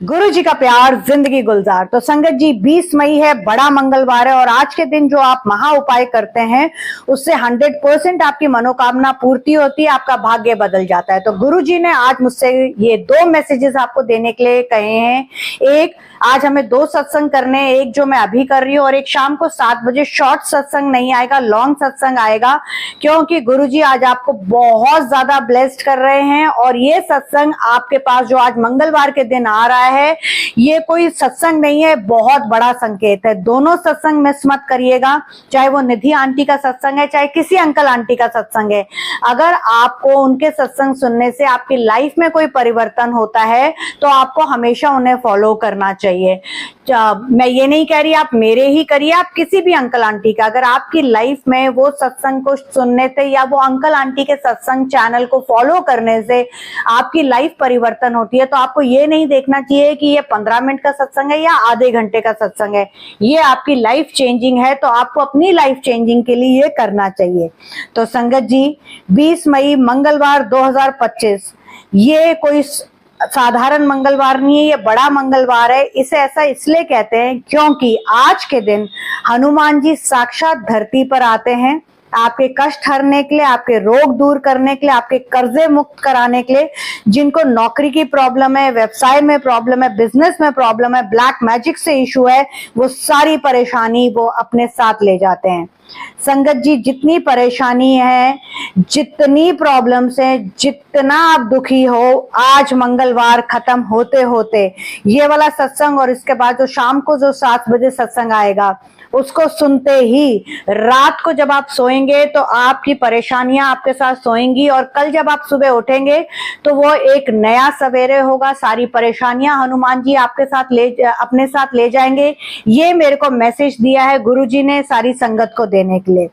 गुरु जी का प्यार, जिंदगी गुलजार। तो संगत जी 20 मई है, बड़ा मंगलवार है और आज के दिन जो आप महा उपाय करते हैं उससे 100% आपकी मनोकामना पूर्ति होती है, आपका भाग्य बदल जाता है। तो गुरु जी ने आज मुझसे ये 2 मैसेजेस आपको देने के लिए कहे हैं। एक, आज हमें 2 सत्संग करने हैं, एक जो मैं अभी कर रही हूँ और एक शाम को 7 बजे। शॉर्ट सत्संग नहीं आएगा, लॉन्ग सत्संग आएगा, क्योंकि गुरु जी आज आपको बहुत ज्यादा ब्लेस्ड कर रहे हैं। और ये सत्संग आपके पास जो आज मंगलवार के दिन आ रहा है, ये कोई सत्संग नहीं है, बहुत बड़ा संकेत है। दोनों सत्संग मिस मत करिएगा, चाहे वो निधि आंटी का सत्संग है, चाहे किसी अंकल आंटी का सत्संग है। अगर आपको उनके सत्संग सुनने से आपकी लाइफ में कोई परिवर्तन होता है तो आपको हमेशा उन्हें फॉलो करना चाहिए। मैं ये नहीं कह रही आप मेरे ही करिए, आप किसी भी अंकल आंटी का, अगर आपकी लाइफ में वो सत्संग को सुनने से या वो अंकल आंटी के सत्संग चैनल को फॉलो करने से आपकी लाइफ परिवर्तन होती है, तो आपको ये नहीं देखना चाहिए कि ये 15 मिनट का सत्संग है या आधे घंटे का सत्संग है, ये आपकी लाइफ चेंजिंग है। तो आपको अपनी लाइफ चेंजिंग के लिए ये करना चाहिए। तो संगत जी 20 मई मंगलवार 2025, ये कोई साधारण मंगलवार नहीं है, ये बड़ा मंगलवार है। इसे ऐसा इसलिए कहते हैं क्योंकि आज के दिन हनुमान जी साक्षात धरती पर आते हैं आपके कष्ट हरने के लिए, आपके रोग दूर करने के लिए, आपके कर्जे मुक्त कराने के लिए। जिनको नौकरी की प्रॉब्लम है, व्यवसाय में प्रॉब्लम है, बिजनेस में प्रॉब्लम है, ब्लैक मैजिक से इशू है, वो सारी परेशानी वो अपने साथ ले जाते हैं। संगत जी जितनी परेशानी है, जितनी प्रॉब्लम्स है, जितना आप दुखी हो, आज मंगलवार खत्म होते होते ये वाला सत्संग और इसके बाद जो शाम को जो 7 बजे सत्संग आएगा उसको सुनते ही रात को जब आप सोएंगे तो आपकी परेशानियां आपके साथ सोएंगी और कल जब आप सुबह उठेंगे तो वो एक नया सवेरे होगा। सारी परेशानियां हनुमान जी आपके साथ अपने साथ ले जाएंगे। ये मेरे को मैसेज दिया है गुरु जी ने सारी संगत को देने के लिए।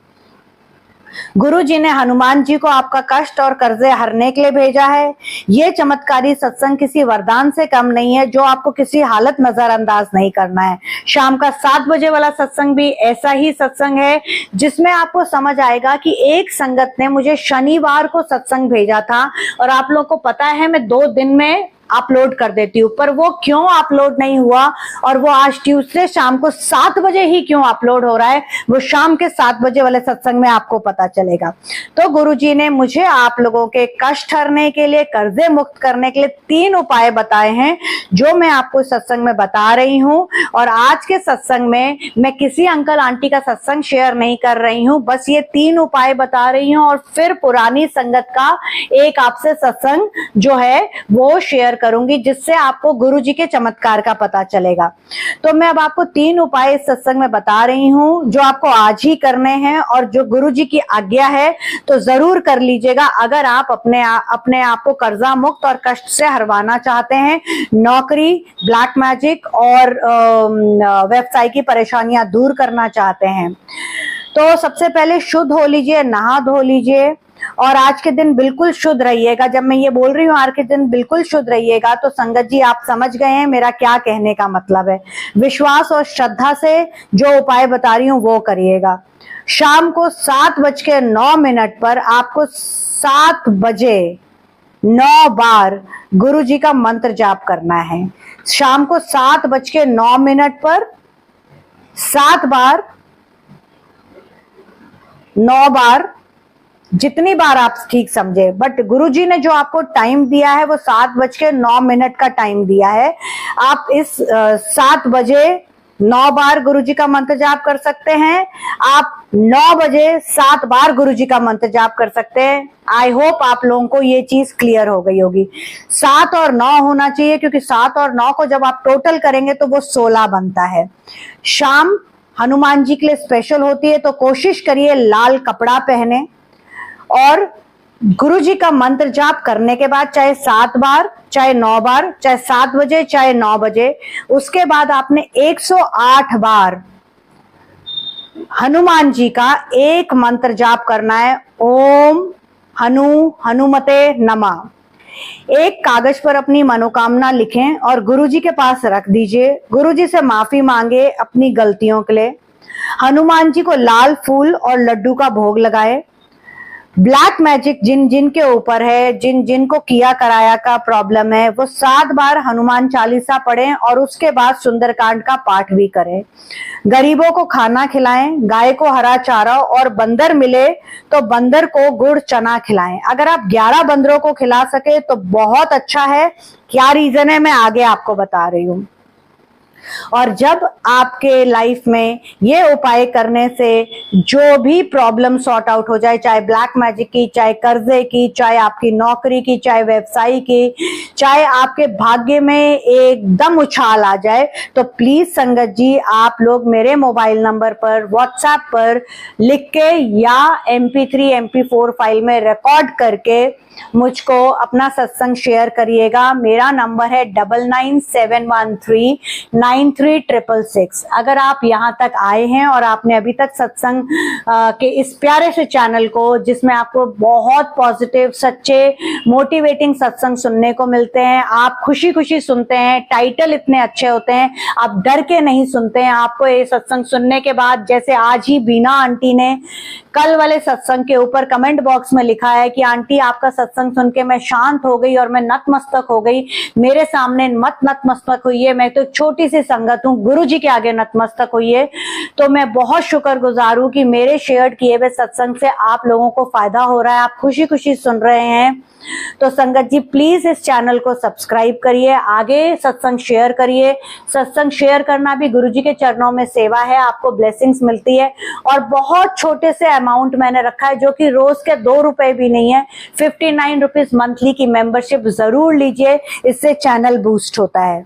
गुरु जी ने हनुमान जी को आपका कष्ट और कर्जे हरने के लिए भेजा है। ये चमत्कारी सत्संग किसी वरदान से कम नहीं है जो आपको किसी हालत नजरअंदाज नहीं करना है। शाम का 7 बजे वाला सत्संग भी ऐसा ही सत्संग है जिसमें आपको समझ आएगा कि एक संगत ने मुझे शनिवार को सत्संग भेजा था और आप लोगों को पता है मैं 2 दिन में अपलोड कर देती हूँ, पर वो क्यों अपलोड नहीं हुआ और वो आज ट्यूसडे शाम को 7 बजे ही क्यों अपलोड हो रहा है, वो शाम के 7 बजे वाले सत्संग में आपको पता चलेगा। तो गुरुजी ने मुझे आप लोगों के कष्ट हरने के लिए, कर्जे मुक्त करने के लिए 3 उपाय बताए हैं जो मैं आपको सत्संग में बता रही हूँ। और आज के सत्संग में मैं किसी अंकल आंटी का सत्संग शेयर नहीं कर रही हूँ, बस ये 3 उपाय बता रही हूँ और फिर पुरानी संगत का एक आपसे सत्संग जो है वो शेयर करूंगी जिससे आपको गुरुजी के चमत्कार का पता चलेगा। तो मैं अब आपको 3 उपाय इस सत्संग में बता रही हूं जो आपको आज ही करने हैं और जो गुरुजी की आज्ञा है तो जरूर कर लीजिएगा अगर आप अपने आप को कर्जा मुक्त और कष्ट से हरवाना चाहते हैं, नौकरी, ब्लैक मैजिक और व्यवसाय की परेशानियां दूर करना चाहते हैं। तो सबसे पहले शुद्ध हो लीजिए, नहा धो लीजिए और आज के दिन बिल्कुल शुद्ध रहिएगा। जब मैं ये बोल रही हूँ आज के दिन बिल्कुल शुद्ध रहिएगा तो संगत जी आप समझ गए हैं मेरा क्या कहने का मतलब है। विश्वास और श्रद्धा से जो उपाय बता रही हूँ वो करिएगा। शाम को 7:09 पर आपको 7 बजे 9 बार गुरु जी का मंत्र जाप करना है। शाम को 7:09 पर 7 बार, 9 बार, जितनी बार आप ठीक समझे, बट गुरुजी ने जो आपको टाइम दिया है वो 7:09 का टाइम दिया है। आप इस 7 बजे 9 बार गुरुजी का मंत्र जाप कर सकते हैं। आप 9 बजे 7 बार गुरुजी का मंत्र जाप कर सकते हैं। आई होप आप लोगों को ये चीज क्लियर हो गई होगी। 7 और 9 होना चाहिए क्योंकि 7 और 9 को जब आप टोटल करेंगे तो वो 16 बनता है। शाम हनुमान जी के लिए स्पेशल होती है तो कोशिश करिए लाल कपड़ा पहने और गुरुजी का मंत्र जाप करने के बाद चाहे 7 बार, चाहे 9 बार, चाहे 7 बजे, चाहे 9 बजे, उसके बाद आपने 108 बार हनुमान जी का एक मंत्र जाप करना है। ओम हनुमते नमः। एक कागज पर अपनी मनोकामना लिखें और गुरुजी के पास रख दीजिए। गुरुजी से माफी मांगे अपनी गलतियों के लिए। हनुमान जी को लाल फूल और लड्डू का भोग लगाए। ब्लैक मैजिक जिन जिन के ऊपर है, जिन जिन को किया कराया का प्रॉब्लम है, वो 7 बार हनुमान चालीसा पढ़ें और उसके बाद सुंदरकांड का पाठ भी करें। गरीबों को खाना खिलाएं, गाय को हरा चारा, और बंदर मिले तो बंदर को गुड़ चना खिलाएं। अगर आप 11 बंदरों को खिला सके तो बहुत अच्छा है। क्या रीजन है मैं आगे आपको बता रही हूँ। और जब आपके लाइफ में ये उपाय करने से जो भी प्रॉब्लम सॉर्ट आउट हो जाए, चाहे ब्लैक मैजिक की, चाहे कर्जे की, चाहे आपकी नौकरी की, चाहे व्यवसाय की, चाहे आपके भाग्य में एकदम उछाल आ जाए, तो प्लीज संगत जी आप लोग मेरे मोबाइल नंबर पर व्हाट्सएप पर लिख के या MP3 MP4 फाइल में रिकॉर्ड करके मुझको अपना सत्संग शेयर करिएगा। मेरा नंबर है 9971393666। अगर आप यहाँ तक आए हैं और आपने अभी तक सत्संग के इस प्यारे से चैनल को, जिसमें आपको बहुत पॉजिटिव, सच्चे, मोटिवेटिंग सत्संग सुनने को मिलते हैं, आप खुशी खुशी सुनते हैं, टाइटल इतने अच्छे होते हैं, आप डर के नहीं सुनते हैं। आपको ये सत्संग सुनने के बाद, जैसे आज ही बीना आंटी ने कल वाले सत्संग के ऊपर कमेंट बॉक्स में लिखा है कि आंटी आपका सत्संग सुन के मैं शांत हो गई और मैं नतमस्तक हो गई, मेरे सामने मत नतमस्तक हुई, मैं तो छोटी सी संगत हूँ, गुरु जी के आगे नतमस्तक हुई है। तो मैं बहुत शुक्रगुजार हूँ कि मेरे शेयर किए हुए सत्संग से आप लोगों को फायदा हो रहा है, आप खुशी खुशी सुन रहे हैं। तो संगत जी प्लीज इस चैनल को सब्सक्राइब करिए, आगे सत्संग शेयर करिए। सत्संग शेयर करना भी गुरु जी के चरणों में सेवा है, आपको ब्लेसिंग्स मिलती है। और बहुत छोटे से अमाउंट मैंने रखा है, जो कि रोज के 2 रुपए भी नहीं है, 59 रुपीज मंथली की मेंबरशिप जरूर लीजिए, इससे चैनल बूस्ट होता है।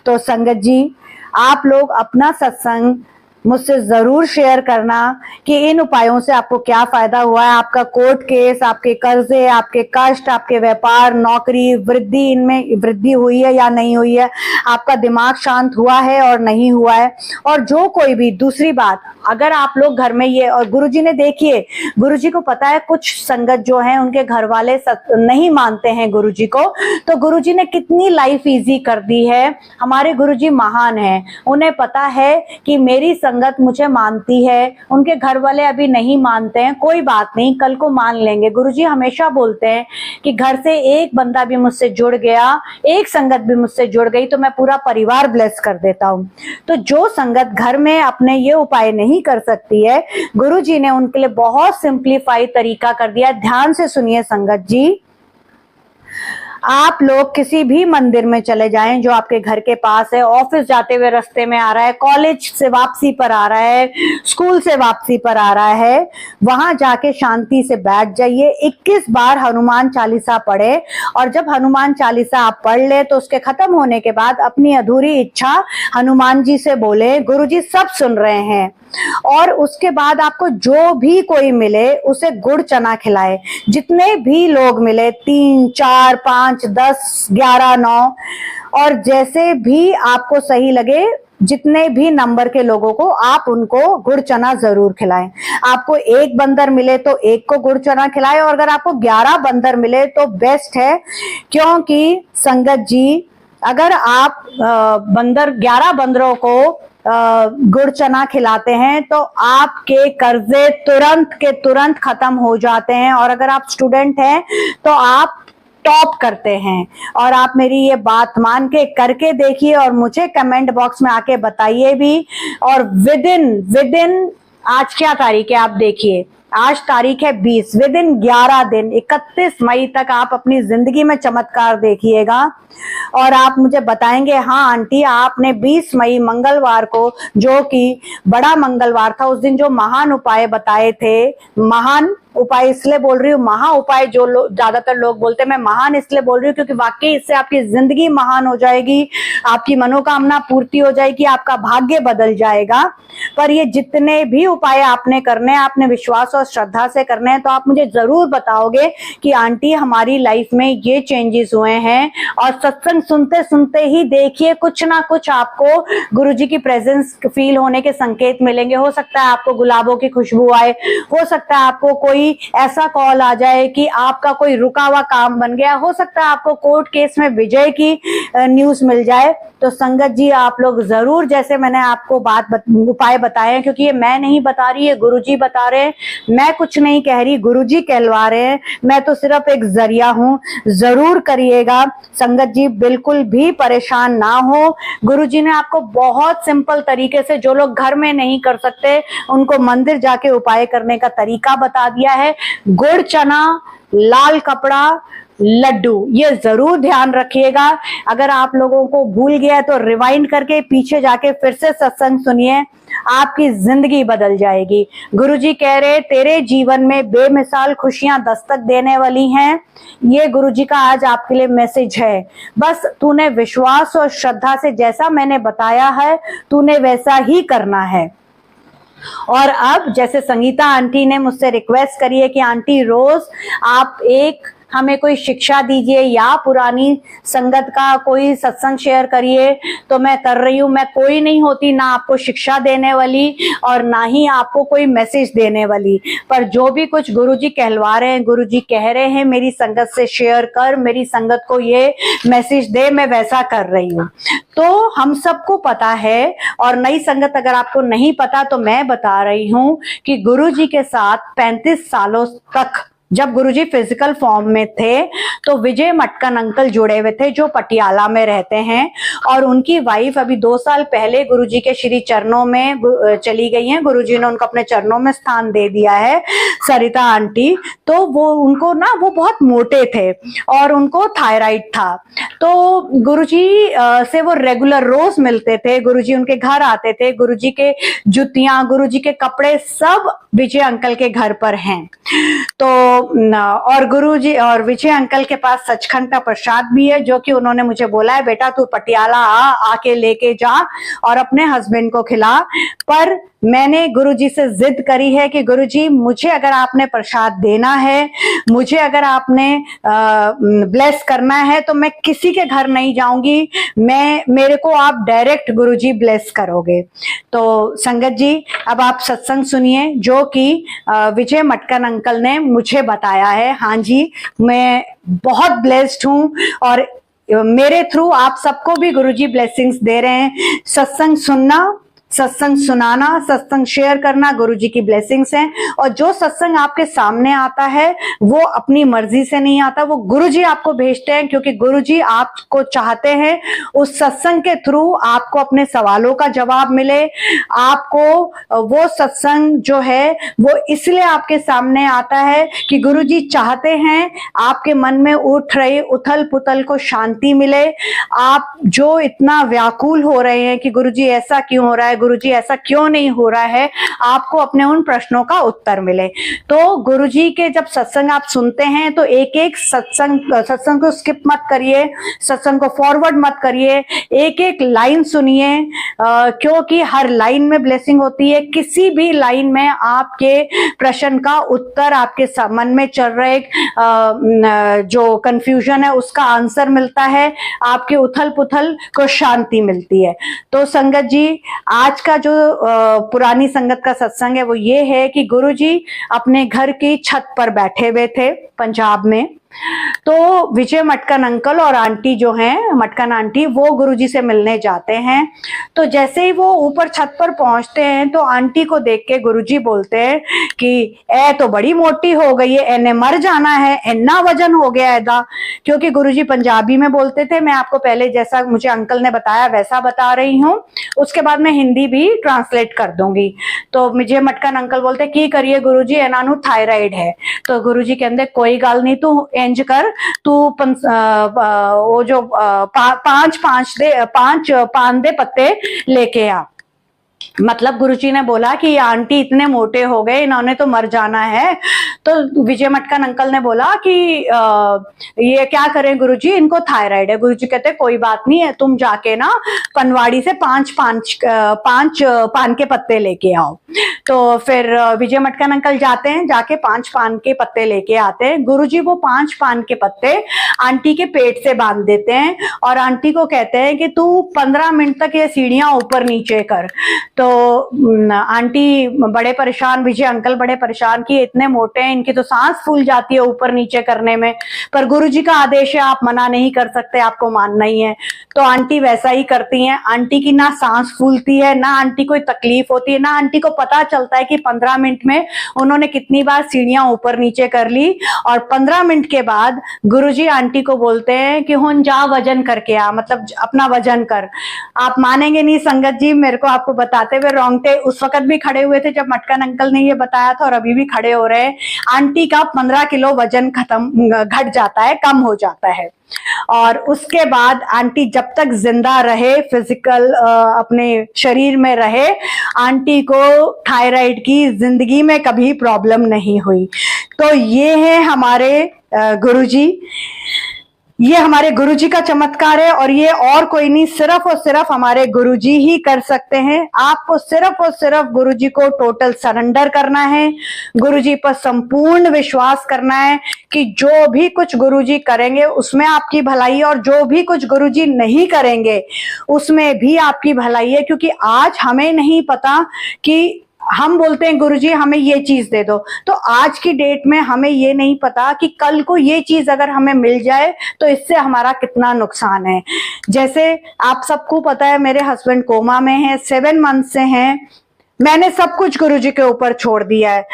तो संगत जी आप लोग अपना सत्संग मुझसे जरूर शेयर करना कि इन उपायों से आपको क्या फायदा हुआ है। आपका कोर्ट केस, आपके कर्जे, आपके कष्ट, आपके व्यापार, नौकरी, वृद्धि, इनमें वृद्धि हुई है या नहीं हुई है, आपका दिमाग शांत हुआ है और नहीं हुआ है। और जो कोई भी दूसरी बात, अगर आप लोग घर में ये, और गुरुजी ने देखिए, गुरुजी को पता है कुछ संगत जो है उनके घर वाले नहीं मानते हैं गुरुजी को, तो गुरुजी ने कितनी लाइफ इजी कर दी है। हमारे गुरुजी महान हैं, उन्हें पता है कि मेरी संगत मुझे मानती है, उनके घर वाले अभी नहीं मानते हैं, कोई बात नहीं, कल को मान लेंगे। गुरुजी हमेशा बोलते हैं कि घर से एक बंदा भी मुझसे जुड़ गया, एक संगत भी मुझसे जुड़ गई तो मैं पूरा परिवार ब्लेस कर देता हूँ। तो जो संगत घर में अपने ये उपाय नहीं कर सकती है, गुरुजी ने उनके लिए बहुत सिंप्लीफाई तरीका कर दिया। ध्यान से सुनिए संगत जी, आप लोग किसी भी मंदिर में चले जाएं जो आपके घर के पास है, ऑफिस जाते हुए रास्ते में आ रहा है, कॉलेज से वापसी पर आ रहा है, स्कूल से वापसी पर आ रहा है, वहां जाके शांति से बैठ जाइए, 21 बार हनुमान चालीसा पढ़े। और जब हनुमान चालीसा आप पढ़ ले तो उसके खत्म होने के बाद अपनी अधूरी इच्छा हनुमान जी से बोले, गुरुजी सब सुन रहे हैं। और उसके बाद आपको जो भी कोई मिले उसे गुड़ चना खिलाए, जितने भी लोग मिले, 3 4 5 10 11 9, और जैसे भी आपको सही लगे, जितने भी नंबर के लोगों को आप उनको गुड़ चना जरूर खिलाएं। आपको 1 बंदर मिले तो 1 को गुड़ चना खिलाएं, और अगर आपको 11 बंदर मिले तो बेस्ट है, क्योंकि संगत जी अगर आप 11 बंदरों को गुड़ चना खिलाते हैं तो आपके कर्जे तुरंत के तुरंत खत्म हो जाते हैं। और अगर आप स्टूडेंट हैं तो आप टॉप करते हैं। और आप मेरी ये बात मान के करके देखिए और मुझे कमेंट बॉक्स में आके बताइए भी। और विद इन आज क्या तारीख है आप देखिए, आज तारीख है 20, विद इन 11 दिन 31 मई तक आप अपनी जिंदगी में चमत्कार देखिएगा। और आप मुझे बताएंगे, हाँ आंटी आपने 20 मई मंगलवार को, जो कि बड़ा मंगलवार था, उस दिन जो महान उपाय बताए थे, महान उपाय इसलिए बोल रही हूँ, महा उपाय जो ज्यादातर लोग बोलते हैं, मैं महान इसलिए बोल रही हूँ क्योंकि वाकई इससे आपकी जिंदगी महान हो जाएगी, आपकी मनोकामना पूर्ति हो जाएगी, आपका भाग्य बदल जाएगा। पर ये जितने भी उपाय आपने करने हैं, आपने विश्वास और श्रद्धा से करने हैं, तो आप मुझे जरूर बताओगे कि आंटी हमारी लाइफ में ये चेंजेस हुए हैं। और सत्संग सुनते सुनते ही देखिए कुछ ना कुछ आपको गुरुजी की प्रेजेंस फील होने के संकेत मिलेंगे। हो सकता है आपको गुलाबों की खुशबू आए, हो सकता है आपको कोई कोई ऐसा कॉल आ जाए कि आपका कोई रुका हुआ काम बन गया, हो सकता है आपको कोर्ट केस में विजय की न्यूज मिल जाए। तो संगत जी आप लोग जरूर, जैसे मैंने आपको उपाय बताए हैं, क्योंकि ये मैं नहीं बता रही, ये गुरुजी बता रहे हैं, मैं कुछ नहीं कह रही, गुरुजी कहलवा रहे हैं, मैं तो सिर्फ एक जरिया हूं। जरूर करिएगा संगत जी, बिल्कुल भी परेशान ना हो। गुरुजी ने आपको बहुत सिंपल तरीके से, जो लोग घर में नहीं कर सकते उनको मंदिर जाके उपाय करने का तरीका बता दिया है। गुड़, चना, लाल कपड़ा, लड्डू, ये जरूर ध्यान रखिएगा। अगर आप लोगों को भूल गया है तो रिवाइंड करके पीछे जाके फिर से सत्संग सुनिए, आपकी जिंदगी बदल जाएगी। गुरुजी कह रहे तेरे जीवन में बेमिसाल खुशियां दस्तक देने वाली हैं। ये गुरुजी का आज आपके लिए मैसेज है। बस तूने विश्वास और श्रद्धा से, जैसा मैंने बताया है, तूने वैसा ही करना है। और अब जैसे संगीता आंटी ने मुझसे रिक्वेस्ट करी है कि आंटी रोज आप एक हमें कोई शिक्षा दीजिए या पुरानी संगत का कोई सत्संग शेयर करिए, तो मैं कर रही हूं। मैं कोई नहीं होती, ना आपको शिक्षा देने वाली और ना ही आपको कोई मैसेज देने वाली, पर जो भी कुछ गुरुजी कहलवा रहे हैं, गुरुजी कह रहे हैं मेरी संगत से शेयर कर, मेरी संगत को ये मैसेज दे, मैं वैसा कर रही हूँ। तो हम सबको पता है, और नई संगत अगर आपको नहीं पता तो मैं बता रही हूँ कि गुरुजी के साथ 35 सालों तक जब गुरुजी फिजिकल फॉर्म में थे तो विजय मटकन अंकल जुड़े हुए थे, जो पटियाला में रहते हैं, और उनकी वाइफ अभी 2 साल पहले गुरुजी के श्री चरणों में चली गई हैं। गुरुजी ने उनको अपने चरणों में स्थान दे दिया है, सरिता आंटी। तो वो उनको ना, वो बहुत मोटे थे और उनको थायराइड था। तो गुरुजी से वो रेगुलर रोज मिलते थे, गुरुजी उनके घर आते थे, गुरुजी के जुतियां, गुरुजी के कपड़े सब विजय अंकल के घर पर हैं। तो और गुरुजी और विजय अंकल के पास सचखंड का प्रसाद भी है, जो कि उन्होंने मुझे बोला है बेटा तू पटियाला आके लेके जा और अपने हस्बैंड को खिला। पर मैंने गुरुजी से जिद करी है कि गुरुजी मुझे अगर आपने प्रसाद देना है, मुझे अगर आपने ब्लेस करना है, तो मैं किसी के घर नहीं जाऊंगी, मेरे को आप डायरेक्ट गुरुजी ब्लेस करोगे। तो संगत जी अब आप सत्संग सुनिए, जो कि विजय मटकन अंकल ने मुझे बताया है। हाँ जी, मैं बहुत ब्लेस्ड हूं और मेरे थ्रू आप सबको भी गुरुजी ब्लेसिंग्स दे रहे हैं। सत्संग सुनना, सत्संग सुनाना, सत्संग शेयर करना गुरुजी की ब्लेसिंग्स हैं। और जो सत्संग आपके सामने आता है वो अपनी मर्जी से नहीं आता, वो गुरुजी आपको भेजते हैं, क्योंकि गुरुजी आपको चाहते हैं उस सत्संग के थ्रू आपको अपने सवालों का जवाब मिले। आपको वो सत्संग जो है वो इसलिए आपके सामने आता है कि गुरुजी चाहते हैं आपके मन में उठ रही उथल पुथल को शांति मिले। आप जो इतना व्याकुल हो रहे हैं कि गुरुजी ऐसा क्यों हो रहा है, गुरुजी ऐसा क्यों नहीं हो रहा है, आपको अपने उन प्रश्नों का उत्तर मिले। तो गुरुजी के जब सत्संग आप सुनते हैं तो एक एक सत्संग को स्किप मत करिए, सत्संग को फॉरवर्ड मत करिए, एक एक लाइन सुनिए, क्योंकि हर लाइन में ब्लेसिंग होती है। किसी भी लाइन में आपके प्रश्न का उत्तर, आपके मन में चल रहे जो कंफ्यूजन है उसका आंसर मिलता है, आपके उथल पुथल को शांति मिलती है। तो संगत जी आज का जो पुरानी संगत का सत्संग है वो ये है कि गुरुजी अपने घर की छत पर बैठे हुए थे पंजाब में। तो विजय मटकन अंकल और आंटी जो हैं, मटकन आंटी, वो गुरुजी से मिलने जाते हैं। तो जैसे ही वो ऊपर छत पर पहुंचते हैं तो आंटी को देख के गुरुजी बोलते हैं कि ए तो बड़ी मोटी हो गई है, एने मर जाना है, इन्ना वजन हो गया है। क्योंकि गुरुजी पंजाबी में बोलते थे, मैं आपको पहले जैसा मुझे अंकल ने बताया वैसा बता रही हूँ, उसके बाद मैं हिंदी भी ट्रांसलेट कर दूंगी। तो विजय मटकन अंकल बोलते की करिए गुरुजी, इन्हों थायराइड है। तो गुरुजी कहते कोई गल नहीं, तू इंज कर, तू वो जो 5 पान दे पत्ते लेके आ। मतलब गुरुजी ने बोला कि आंटी इतने मोटे हो गए, इन्होंने तो मर जाना है। तो विजय मटकन अंकल ने बोला कि ये क्या करें गुरुजी, इनको थायराइड है। गुरुजी कहते कोई बात नहीं है, तुम जाके ना पनवाड़ी से 5 पान के पत्ते लेके आओ। तो फिर विजय मटकन अंकल जाते हैं, जाके 5 पान के पत्ते लेके आते हैं। गुरुजी वो 5 पान के पत्ते आंटी के पेट से बांध देते हैं और आंटी को कहते हैं कि तू 15 मिनट तक ये सीढ़ियां ऊपर नीचे कर। तो तो आंटी बड़े परेशान, विजय अंकल बड़े परेशान कि इतने मोटे हैं, इनकी तो सांस फूल जाती है ऊपर नीचे करने में, पर गुरुजी का आदेश है, आप मना नहीं कर सकते, आपको मानना ही है। तो आंटी वैसा ही करती हैं। आंटी की ना सांस फूलती है, ना आंटी कोई तकलीफ होती है, ना आंटी को पता चलता है कि 15 मिनट में उन्होंने कितनी बार सीढ़ियां ऊपर नीचे कर ली। और 15 मिनट के बाद गुरुजी आंटी को बोलते हैं कि हुन जा वजन करके आ, मतलब अपना वजन कर। आप मानेंगे नहीं संगत जी, मेरे को आपको बताते हुए रोंगटे उस वक्त भी खड़े हुए थे जब मटकन अंकल ने ये बताया था, और अभी भी खड़े हो रहे हैं। आंटी का 15 किलो वजन घट जाता है, कम हो जाता है। और उसके बाद आंटी जब तक जिंदा रहे, फिजिकल अपने शरीर में रहे, आंटी को थायराइड की जिंदगी में कभी प्रॉब्लम नहीं हुई। तो ये है हमारे गुरुजी, ये हमारे गुरुजी का चमत्कार है, और ये और कोई नहीं, सिर्फ और सिर्फ हमारे गुरुजी ही कर सकते हैं। आपको सिर्फ और सिर्फ गुरुजी को टोटल सरेंडर करना है, गुरुजी पर संपूर्ण विश्वास करना है कि जो भी कुछ गुरुजी करेंगे उसमें आपकी भलाई है, और जो भी कुछ गुरुजी नहीं करेंगे उसमें भी आपकी भलाई है। क्योंकि आज हमें नहीं पता कि हम बोलते हैं गुरुजी हमें ये चीज दे दो, तो आज की डेट में हमें ये नहीं पता कि कल को ये चीज अगर हमें मिल जाए तो इससे हमारा कितना नुकसान है। जैसे आप सबको पता है मेरे हस्बैंड कोमा में हैं, 7 मंथ से हैं, मैंने सब कुछ गुरुजी के ऊपर छोड़ दिया है।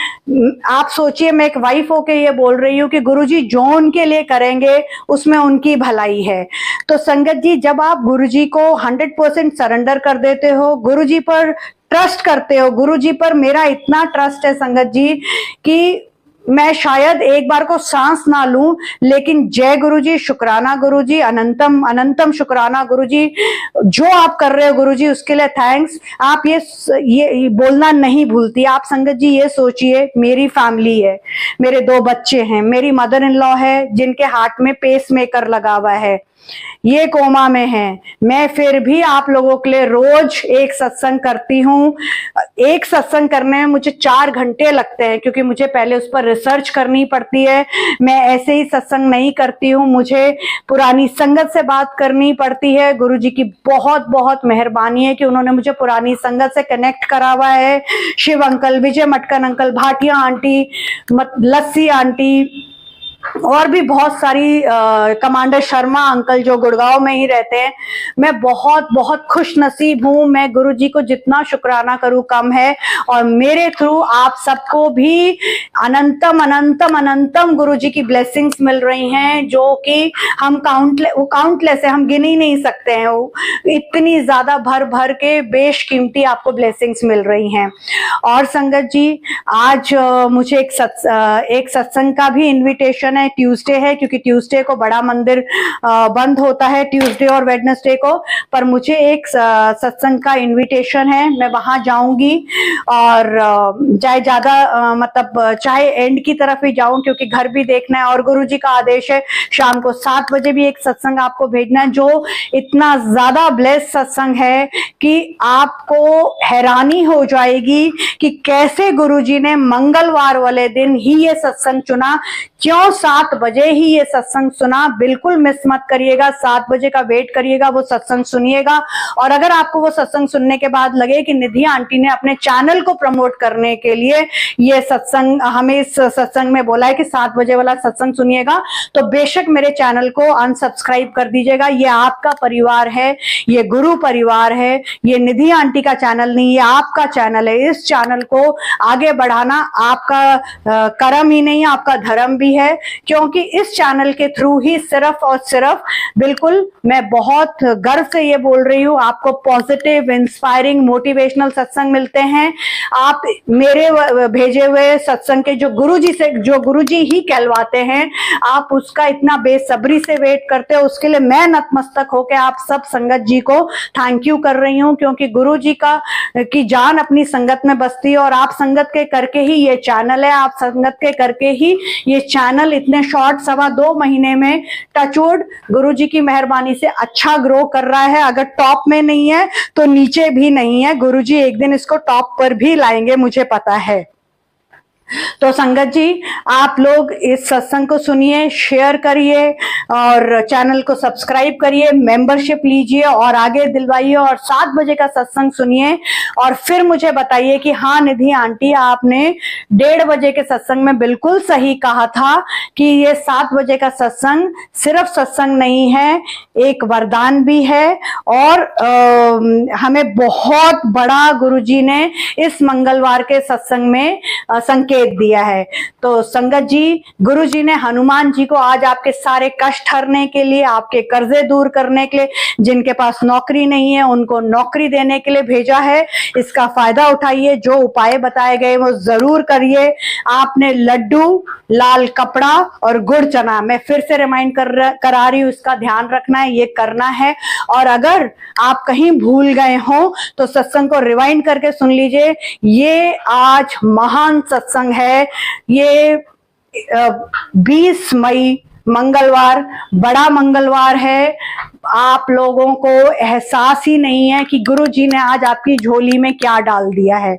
आप सोचिए, मैं एक वाइफ होके ये बोल रही हूँ कि गुरुजी जो उनके लिए करेंगे उसमें उनकी भलाई है। तो संगत जी, जब आप गुरुजी को 100% सरेंडर कर देते हो, गुरुजी पर ट्रस्ट करते हो, गुरुजी पर मेरा इतना ट्रस्ट है संगत जी कि मैं शायद एक बार को सांस ना लूं, लेकिन जय गुरुजी, शुक्राना गुरुजी, अनंतम अनंतम शुक्राना गुरुजी, जो आप कर रहे हो गुरुजी उसके लिए थैंक्स। आप ये बोलना नहीं भूलती। आप संगत जी ये सोचिए, मेरी फैमिली है, मेरे 2 बच्चे हैं, मेरी मदर इन लॉ है जिनके हार्ट में पेस मेकर लगा हुआ है, ये कोमा में है, मैं फिर भी आप लोगों के लिए रोज एक सत्संग करती हूँ। एक सत्संग करने में मुझे 4 घंटे लगते हैं, क्योंकि मुझे पहले उस पर रिसर्च करनी पड़ती है। मैं ऐसे ही सत्संग नहीं करती हूँ, मुझे पुरानी संगत से बात करनी पड़ती है। गुरुजी की बहुत बहुत मेहरबानी है कि उन्होंने मुझे पुरानी संगत से कनेक्ट करा हुआ है। शिव अंकल, विजय मटकन अंकल, भाटिया आंटी, लस्सी आंटी, और भी बहुत सारी कमांडर शर्मा अंकल जो गुड़गांव में ही रहते हैं। मैं बहुत बहुत खुश नसीब हूँ। मैं गुरुजी को जितना शुक्राना करूँ कम है, और मेरे थ्रू आप सबको भी अनंतम अनंतम अनंतम गुरुजी की ब्लेसिंग्स मिल रही हैं, जो कि हम काउंटलेस है, हम गिन ही नहीं सकते हैं। इतनी ज्यादा भर भर के बेशकीमती आपको ब्लेसिंग्स मिल रही हैं। और संगत जी, आज मुझे एक सत्संग का भी इन्विटेशन है, ट्यूसडे है, क्योंकि ट्यूसडे को बड़ा मंदिर बंद होता है, ट्यूसडे और वेडनेसडे को, पर मुझे एक सत्संग का इनविटेशन है, मैं वहां जाऊंगी। और चाहे ज्यादा मतलब चाहे एंड की तरफ ही जाऊं, क्योंकि घर भी देखना है, और गुरुजी का आदेश है शाम को 7 बजे भी एक सत्संग आपको भेजना है, जो इतना ज्यादा ब्लेस सत्संग है कि आपको हैरानी हो जाएगी कि कैसे गुरुजी ने मंगलवार वाले दिन ही ये सत्संग चुना, क्यों 7 बजे ही ये सत्संग सुना। बिल्कुल मिस मत करिएगा, 7 बजे का वेट करिएगा, वो सत्संग सुनिएगा। और अगर आपको वो सत्संग सुनने के बाद लगे कि निधि आंटी ने अपने चैनल को प्रमोट करने के लिए ये सत्संग, हमें इस सत्संग में बोला है कि 7 बजे वाला सत्संग सुनिएगा, तो बेशक मेरे चैनल को अनसब्सक्राइब कर दीजिएगा। ये आपका परिवार है, ये गुरु परिवार है, ये निधि आंटी का चैनल नहीं, ये आपका चैनल है। इस चैनल को आगे बढ़ाना आपका कर्म ही नहीं, आपका धर्म भी है, क्योंकि इस चैनल के थ्रू ही सिर्फ और सिर्फ, बिल्कुल मैं बहुत गर्व से ये बोल रही हूँ, आपको पॉजिटिव, इंस्पायरिंग, मोटिवेशनल सत्संग मिलते हैं। आप मेरे भेजे हुए सत्संग के जो गुरुजी ही कहलवाते हैं, आप उसका इतना बेसब्री से वेट करते हो, उसके लिए मैं नतमस्तक होकर आप सब संगत जी को थैंक यू कर रही हूँ, क्योंकि गुरुजी की जान अपनी संगत में बसती है, और आप संगत के करके ही ये चैनल है, आप संगत के करके ही ये चैनल इतने शॉर्ट 2.25 महीने में टचवुड गुरुजी की मेहरबानी से अच्छा ग्रो कर रहा है। अगर टॉप में नहीं है तो नीचे भी नहीं है, गुरुजी एक दिन इसको टॉप पर भी लाएंगे, मुझे पता है। तो संगत जी, आप लोग इस सत्संग को सुनिए, शेयर करिए और चैनल को सब्सक्राइब करिए, मेंबरशिप लीजिए और आगे दिलवाइए और 7 बजे का सत्संग सुनिए और फिर मुझे बताइए कि हाँ निधि आंटी, आपने 1:30 बजे के सत्संग में बिल्कुल सही कहा था कि ये 7 बजे का सत्संग सिर्फ सत्संग नहीं है, एक वरदान भी है और हमें बहुत बड़ा गुरुजी ने इस मंगलवार के सत्संग में संकेत दिया है। तो संगत जी, गुरु जी ने हनुमान जी को आज आपके सारे कष्ट हरने के लिए, आपके कर्जे दूर करने के लिए, जिनके पास नौकरी नहीं है उनको नौकरी देने के लिए भेजा है। इसका फायदा उठाइए, जो उपाय बताए गए वो जरूर करिए। आपने लड्डू, लाल कपड़ा और गुड़ चना, मैं फिर से रिमाइंड करा रही हूं, इसका ध्यान रखना है, ये करना है। और अगर आप कहीं भूल गए हो तो सत्संग को रिवाइंड करके सुन लीजिए। ये आज महान सत्संग है, ये 20 मई मंगलवार, बड़ा मंगलवार है। आप लोगों को एहसास ही नहीं है कि गुरु जी ने आज आपकी झोली में क्या डाल दिया है।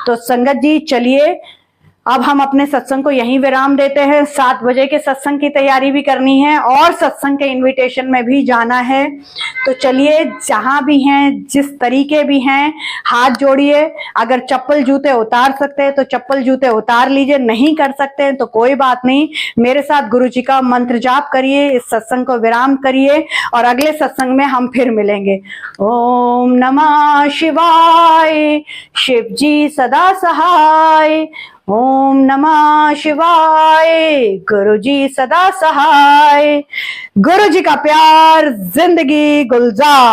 तो संगत जी, चलिए अब हम अपने सत्संग को यहीं विराम देते हैं। 7 बजे के सत्संग की तैयारी भी करनी है और सत्संग के इनविटेशन में भी जाना है। तो चलिए, जहां भी हैं, जिस तरीके भी हैं, हाथ जोड़िए। अगर चप्पल जूते उतार सकते हैं तो चप्पल जूते उतार लीजिए, नहीं कर सकते हैं तो कोई बात नहीं, मेरे साथ गुरु जी का मंत्र जाप करिए, इस सत्संग को विराम करिए और अगले सत्संग में हम फिर मिलेंगे। ओम नमः शिवाय, शिव जी सदा सहाय। ओम नमः शिवाय, गुरु जी सदा सहाय। गुरु जी का प्यार, जिंदगी गुलजार।